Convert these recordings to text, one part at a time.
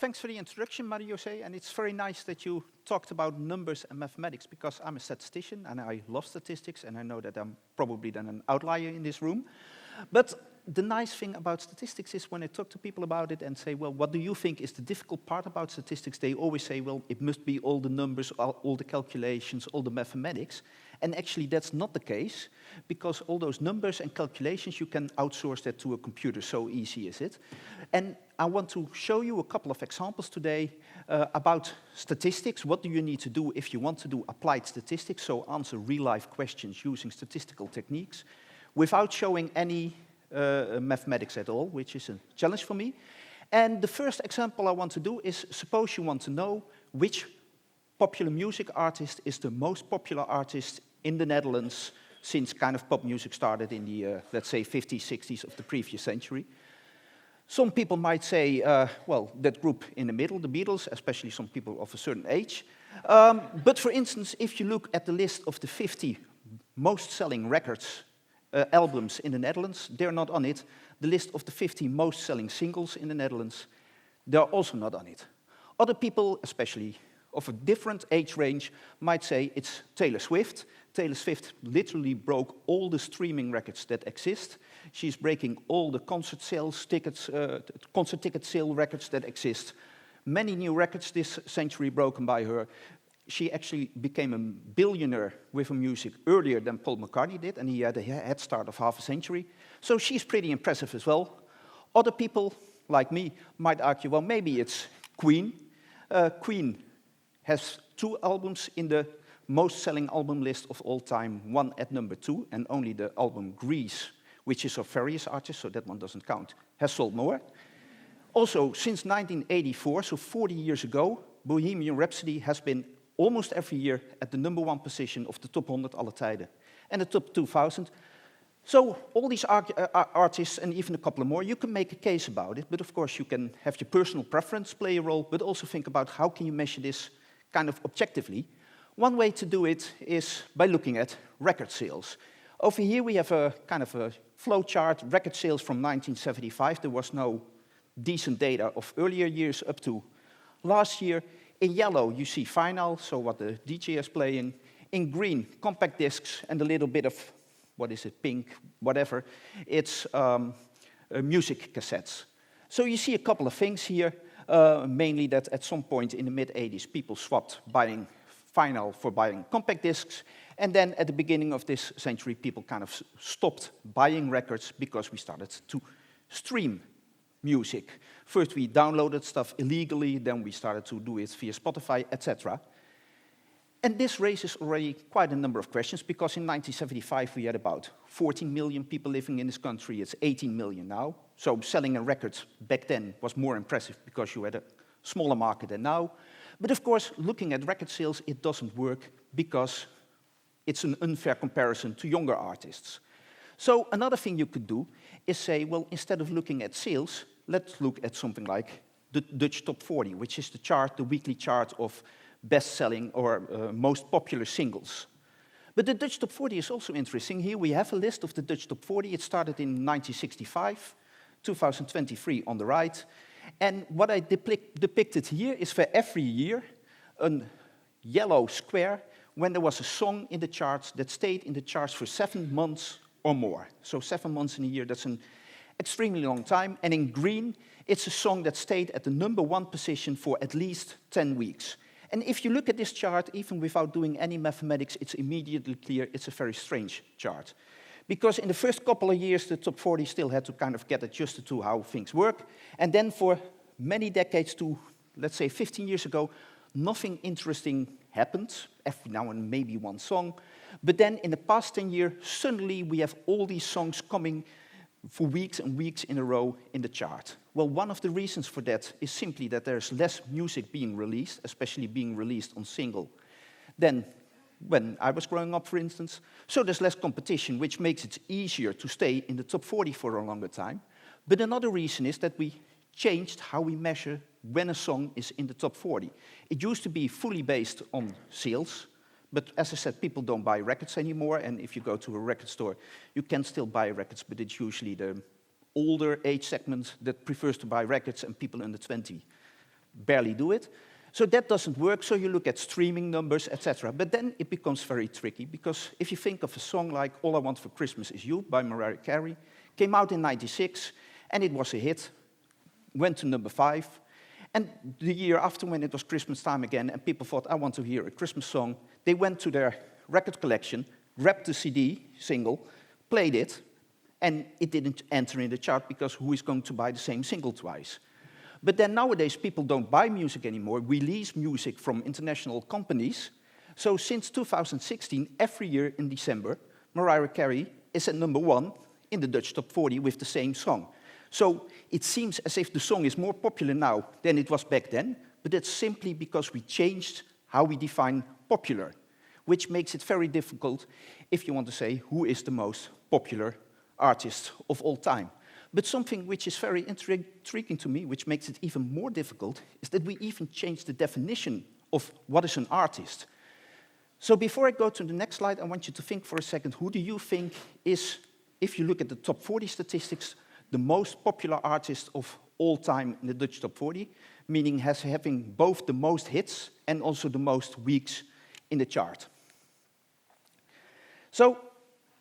Thanks for the introduction, Marie-José, and it's very nice that you talked about numbers and mathematics, because I'm a statistician and I love statistics, and I know that I'm probably then an outlier in this room. But the nice thing about statistics is when I talk to people about it and say, well, what do you think is the difficult part about statistics? They always say, well, it must be all the numbers, all the calculations, all the mathematics. And actually that's not the case, because all those numbers and calculations, you can outsource that to a computer, so easy is it. And I want to show you a couple of examples today about statistics. What do you need to do if you want to do applied statistics, so answer real-life questions using statistical techniques, without showing any mathematics at all, which is a challenge for me. And the first example I want to do is, suppose you want to know which popular music artist is the most popular artist in the Netherlands since kind of pop music started in the, let's say, 50s, 60s of the previous century. Some people might say, well, that group in the middle, the Beatles, especially some people of a certain age. But for instance, if you look at the list of the 50 most selling records, albums in the Netherlands, they're not on it. The list of the 50 most selling singles in the Netherlands, they're also not on it. Other people, especially of a different age range, might say it's Taylor Swift. Taylor Swift literally broke all the streaming records that exist. She's breaking all the concert sales, concert ticket sale records that exist. Many new records this century broken by her. She actually became a billionaire with her music earlier than Paul McCartney did, and he had a head start of half a century. So she's pretty impressive as well. Other people, like me, might argue, well, maybe it's Queen. Queen has 2 albums in the most selling album list of all time, one at number 2, and only the album Grease, which is of various artists, so that one doesn't count, has sold more. Also, since 1984, so 40 years ago, Bohemian Rhapsody has been almost every year at the number 1 position of the top 100 alle tijden, and the top 2,000. So all these artists, and even a couple more, you can make a case about it, but of course you can have your personal preference play a role, but also think about how can you measure this kind of objectively. One way to do it is by looking at record sales. Over here we have a kind of a flow chart, record sales from 1975. There was no decent data of earlier years up to last year. In yellow you see vinyl, so what the DJ is playing. In green, compact discs, and a little bit of, what is it, pink, whatever. It's music cassettes. So you see a couple of things here, mainly that at some point in the mid-80s people swapped buying vinyl for buying compact discs, and then at the beginning of this century people kind of stopped buying records because we started to stream music. First we downloaded stuff illegally, then we started to do it via Spotify, etc. And this raises already quite a number of questions, because in 1975 we had about 14 million people living in this country. It's 18 million now. So selling a record back then was more impressive because you had a smaller market than now. But of course, looking at record sales, it doesn't work because it's an unfair comparison to younger artists. So another thing you could do is say, well, instead of looking at sales, let's look at something like the Dutch Top 40, which is the chart, the weekly chart of best-selling or most popular singles. But the Dutch Top 40 is also interesting. Here we have a list of the Dutch Top 40. It started in 1965, 2023 on the right. And what I depicted here is for every year a yellow square when there was a song in the charts that stayed in the charts for 7 months or more. So 7 months in a year, that's an extremely long time. And in green, it's a song that stayed at the number 1 position for at least 10 weeks. And if you look at this chart, even without doing any mathematics, it's immediately clear it's a very strange chart. Because in the first couple of years, the top 40 still had to kind of get adjusted to how things work. And then for many decades to, let's say, 15 years ago, nothing interesting happened. Every now and maybe one song. But then in the past 10 years, suddenly we have all these songs coming for weeks and weeks in a row in the chart. Well, one of the reasons for that is simply that there's less music being released, especially being released on single, than when I was growing up, for instance. So there's less competition, which makes it easier to stay in the top 40 for a longer time. But another reason is that we changed how we measure when a song is in the top 40. It used to be fully based on sales, but as I said, people don't buy records anymore, and if you go to a record store, you can still buy records, but it's usually the older age segment that prefers to buy records, and people under 20 barely do it. So that doesn't work, so you look at streaming numbers, etc. But then it becomes very tricky, because if you think of a song like All I Want for Christmas Is You by Mariah Carey, came out in '96, and it was a hit, went to number 5, and the year after, when it was Christmas time again, and people thought, I want to hear a Christmas song, they went to their record collection, grabbed the CD single, played it, and it didn't enter in the chart, because who is going to buy the same single twice? But then nowadays, people don't buy music anymore, release music from international companies. So since 2016, every year in December, Mariah Carey is at number 1 in the Dutch top 40 with the same song. So it seems as if the song is more popular now than it was back then, but that's simply because we changed how we define popular, which makes it very difficult if you want to say who is the most popular artist of all time. But something which is very intriguing to me, which makes it even more difficult, is that we even changed the definition of what is an artist. So before I go to the next slide, I want you to think for a second, who do you think is, if you look at the top 40 statistics, the most popular artist of all time in the Dutch top 40, meaning having both the most hits and also the most weeks in the chart. So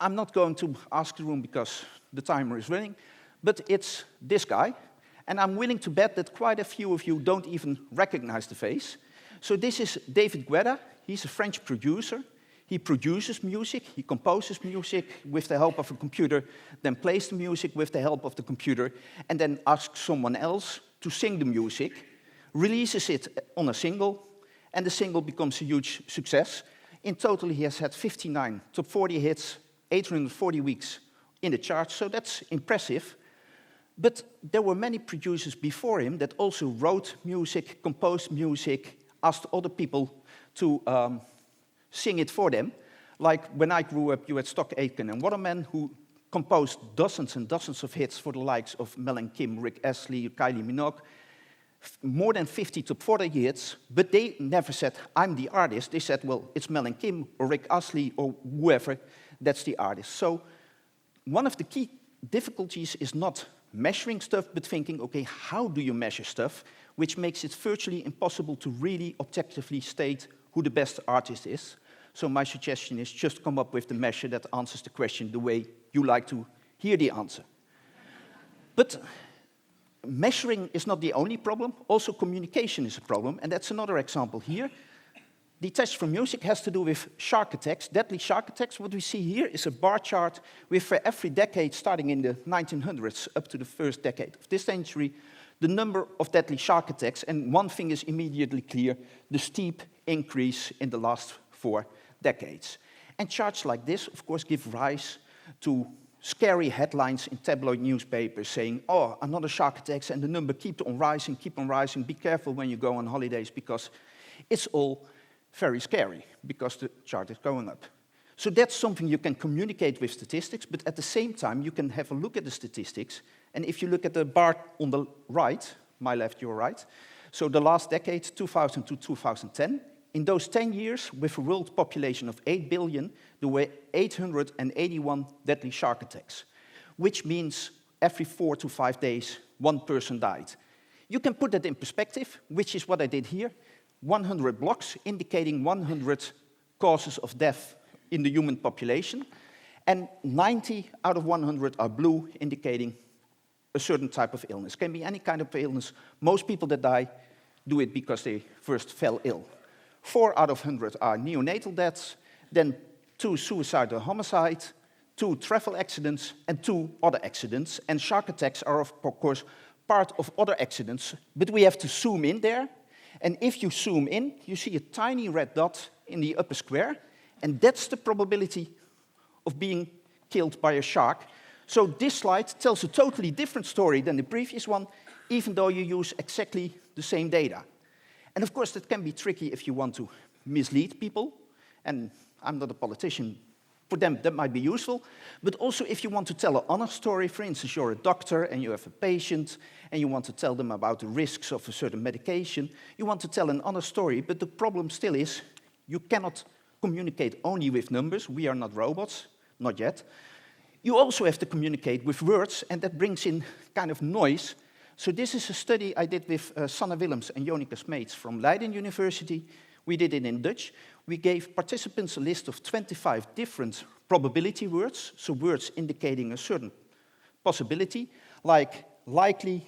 I'm not going to ask the room because the timer is running, but it's this guy, and I'm willing to bet that quite a few of you don't even recognize the face. So this is David Guetta. He's a French producer. He produces music, he composes music with the help of a computer, then plays the music with the help of the computer, and then asks someone else to sing the music, releases it on a single, and the single becomes a huge success. In total, he has had 59 top 40 hits, 840 weeks in the charts, so that's impressive. But there were many producers before him that also wrote music, composed music, asked other people to sing it for them. Like when I grew up, you had Stock Aitken and Waterman, who composed dozens and dozens of hits for the likes of Mel and Kim, Rick Astley, Kylie Minogue, more than 50 top 40 hits, but they never said, I'm the artist. They said, well, it's Mel and Kim or Rick Astley or whoever, that's the artist. So one of the key difficulties is not measuring stuff, but thinking, okay, how do you measure stuff, which makes it virtually impossible to really objectively state who the best artist is. So my suggestion is just come up with the measure that answers the question the way you like to hear the answer. But measuring is not the only problem, also communication is a problem, and that's another example here. Detached from music has to do with shark attacks, deadly shark attacks. What we see here is a bar chart with for every decade starting in the 1900s up to the first decade of this century, the number of deadly shark attacks, and one thing is immediately clear, the steep increase in the last 4 decades. And charts like this, of course, give rise to scary headlines in tabloid newspapers saying, oh, another shark attacks, and the number keep on rising, be careful when you go on holidays, because it's all very scary, because the chart is going up. So that's something you can communicate with statistics, but at the same time, you can have a look at the statistics, and if you look at the bar on the right, my left, your right, so the last decade, 2000 to 2010, in those 10 years, with a world population of 8 billion, there were 881 deadly shark attacks, which means every 4 to 5 days, 1 person died. You can put that in perspective, which is what I did here. 100 blocks indicating 100 causes of death in the human population, and 90 out of 100 are blue, indicating a certain type of illness. Can be any kind of illness. Most people that die do it because they first fell ill. 4 out of 100 are neonatal deaths, then 2 suicide or homicide, 2 travel accidents, and 2 other accidents. And shark attacks are, of course, part of other accidents, but we have to zoom in there. And if you zoom in, you see a tiny red dot in the upper square, and that's the probability of being killed by a shark. So this slide tells a totally different story than the previous one, even though you use exactly the same data. And of course, that can be tricky if you want to mislead people, and I'm not a politician. For them, that might be useful, but also if you want to tell an honest story, for instance, you're a doctor and you have a patient and you want to tell them about the risks of a certain medication, you want to tell an honest story, but the problem still is you cannot communicate only with numbers. We are not robots, not yet. You also have to communicate with words, and that brings in kind of noise. So this is a study I did with Sanne Willems and Jonica Smeets from Leiden University. We did it in Dutch. We gave participants a list of 25 different probability words, so words indicating a certain possibility, like likely,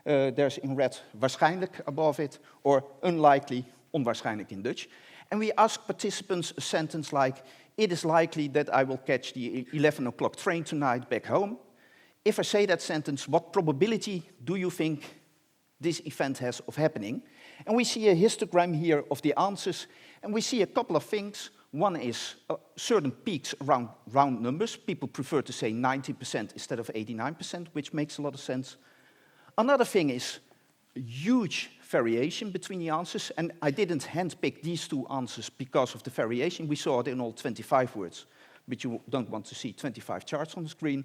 there's in red waarschijnlijk above it, or unlikely, onwaarschijnlijk in Dutch. And we asked participants a sentence like, it is likely that I will catch the 11 o'clock train tonight back home. If I say that sentence, what probability do you think this event has of happening? And we see a histogram here of the answers, and we see a couple of things. One is certain peaks around round numbers. People prefer to say 90% instead of 89%, which makes a lot of sense. Another thing is a huge variation between the answers, and I didn't handpick these two answers because of the variation. We saw it in all 25 words, but you don't want to see 25 charts on the screen.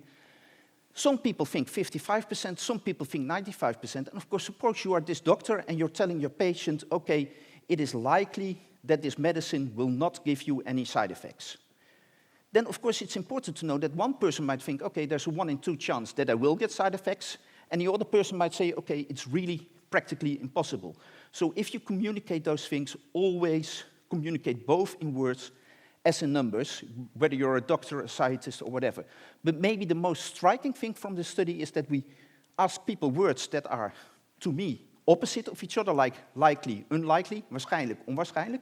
Some people think 55%, some people think 95%, and of course, suppose you are this doctor and you're telling your patient, okay, it is likely that this medicine will not give you any side effects. Then, of course, it's important to know that one person might think, okay, there's a 1 in 2 chance that I will get side effects, and the other person might say, okay, it's really practically impossible. So if you communicate those things, always communicate both in words as in numbers, whether you're a doctor, a scientist, or whatever. But maybe the most striking thing from the study is that we ask people words that are, to me, opposite of each other, like likely, unlikely, waarschijnlijk, onwaarschijnlijk.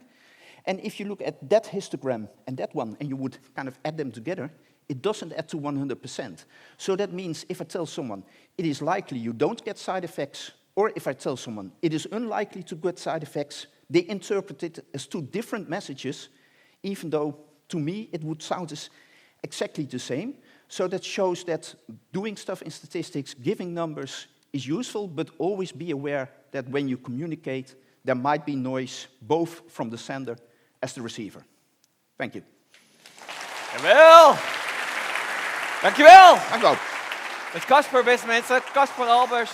And if you look at that histogram and that one, and you would kind of add them together, it doesn't add to 100%. So that means if I tell someone, it is likely you don't get side effects, or if I tell someone, it is unlikely to get side effects, they interpret it as two different messages, even though, to me, it would sound as exactly the same. So that shows that doing stuff in statistics, giving numbers, is useful, but always be aware that when you communicate, there might be noise, both from the sender as the receiver. Thank you. Jawel! Dankjewel! Dank u wel. Met Casper, beste mensen. Casper en Albers.